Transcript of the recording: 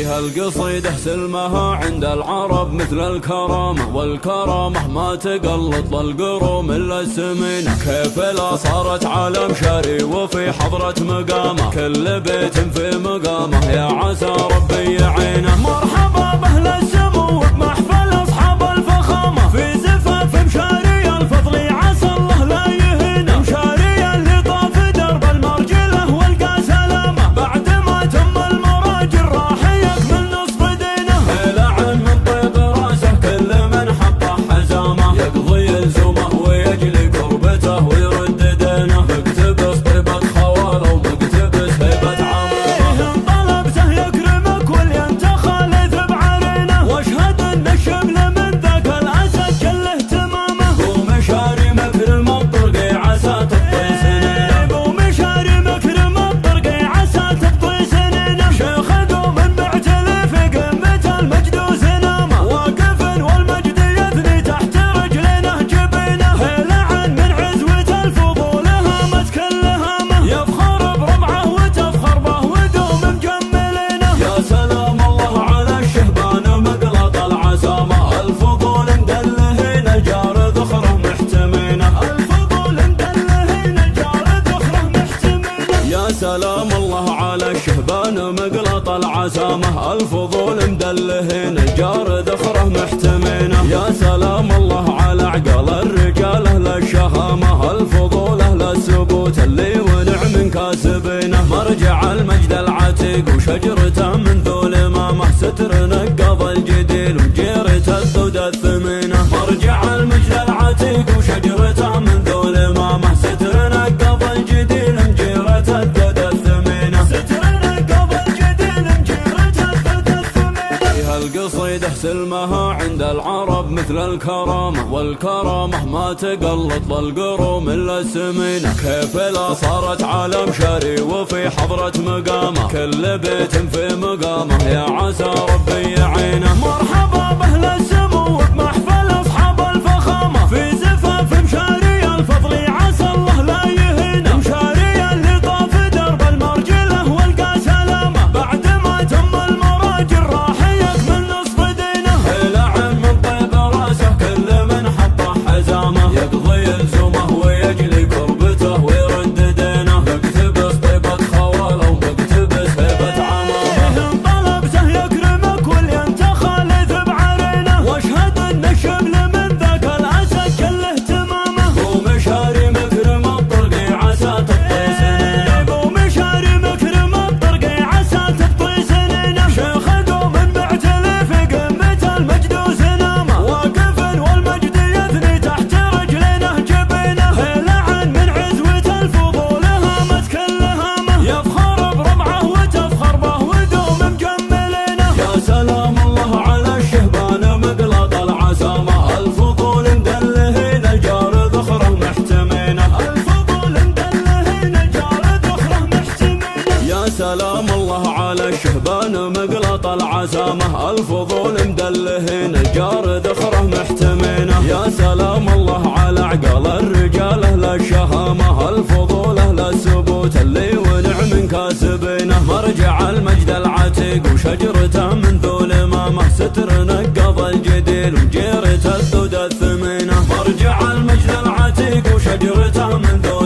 هالقصيدة سلمها عند العرب مثل الكرامة، والكرامة ما تقلط للقروم إلا السمينة. كيف لا صارت عالم شري وفي حضرة مقامة، كل بيت في مقامة يا عسى ربي يعينه. مرحبا بأهل السمو بمحفل أصحاب الفخامة، في زفاف مشاري الفضل عسى الله لا يهينه. مشاري اللي طاف درب المرجلة والقى سلامة، بعد ما تم المراجل راح يكمل نصف دينه. لعن من طيب راسه كل من حطه حزامة، يقضي يلزمه ويجلي كربته ويرد دينه. مقتبس طيبة خواله ومقتبس هيبة عمامه، ان طلبته يكرمك واللي انت خالد بعرينه. واشهد ان الشبل من ذاك الاسد كله تمامه، ومشاري مكرم الطرقي عسى تبطي سنينه. ومشاري مكرم الطرقي عسى تبطي سنينه. شيخ دوم معتلي في قمة المجد وزنامه، واقف والمجد يثني تحت رجلينه جبينه. لعن من عزوة الفضول هامت كل هامه، يفخر بربعه وتفخر به ودوم مجملينه. يا سلام الله على الشهبان مقلط العسامة، الفضول مدلهين الجار ذخره محتمينه. الفضول مدلهين الجار ذخره محتمينه. يا سلام الله على الشهبان مقلط العسامة، الفضول مدلهين الجار ذخره محتمينه. يا سلام الله على عقل الرجال اهل الشهامة، الفضول اهل الثبوت اللي ونعم كاسبينه. مرجع المجد العتيق وشجرته من ذو الامامة، ستر نقض الجديل وجيرة الذود الثمينة. مرجع المجد العتيق وشجرته من ذو الامامة، ستر نقض الجديل وجيرة الذود الثمينة. ستر نقض الجديل وجيرة الذود الثمينة. هالقصيدة سلمها عند العرب مثل الكرامة، والكرامة ما تقلط للقروم إلا السمينة. كيف لا صارت عالم شري وفي حضرة مقامة، كل بيت في مقامة يا عسى ربي يعينه. مرحبا بأهل السمو بمحفل أصحاب الفخامة، في زفاف مشاري الفضل عسى الله لا يهينه. مشاري اللي طاف درب المرجلة والقى سلامة، بعد ما تم المراجل راح يكمل نصف دينه. لعن من طيب راسه كل من حطه حزامة، يقضي يلزمه ويجلي كربته ويرد دينه. مقتبس طيبة خواله ومقتبس هيبة عمامه، ان طلبته يكرمك واللي انت خالد بعرينه. واشهد ان الشبل من ذاك الاسد كله تمامه، ومشاري مكرم الطرقي عسى تبطي سنينه. ومشاري مكرم الطرقي عسى تبطي سنينه. شيخ دوم معتلي في قمة المجد وزنامه، واقف والمجد يثني تحت رجلينه جبينه. لعن من عزوة الفضول هامت كل هامه، يفخر بربعه وتفخر به ودوم مجملينه. يا سلام الله على الشهبان مقلط العسامة، الفضول مدلهين الجار ذخره محتمينه. الفضول مدلهين الجار ذخره محتمينه. يا سلام الله على الشهبان مقلط العسامة، الفضول مدلهين الجار ذخره محتمينه. يا سلام الله على عقل الرجال اهل الشهامة، الفضول اهل الثبوت اللي ونعم كاسبينه. مرجع المجد العتيق وشجرته من ذو الامامة، ستر نقض الجديل وجيرة الذود الثمينة. مرجع المجد العتيق وشجرته من ذو